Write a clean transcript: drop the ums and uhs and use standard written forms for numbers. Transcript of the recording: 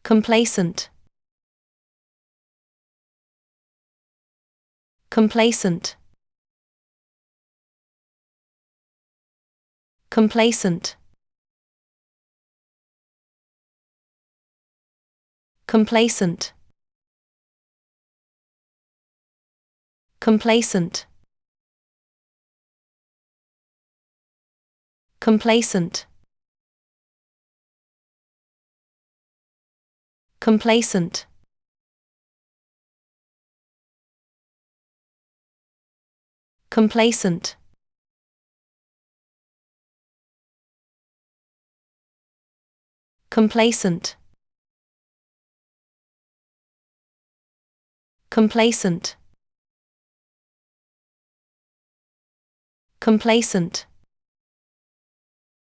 Complacent. Complacent. Complacent. Complacent. Complacent. Complacent. Complacent. Complacent. Complacent. Complacent. Complacent.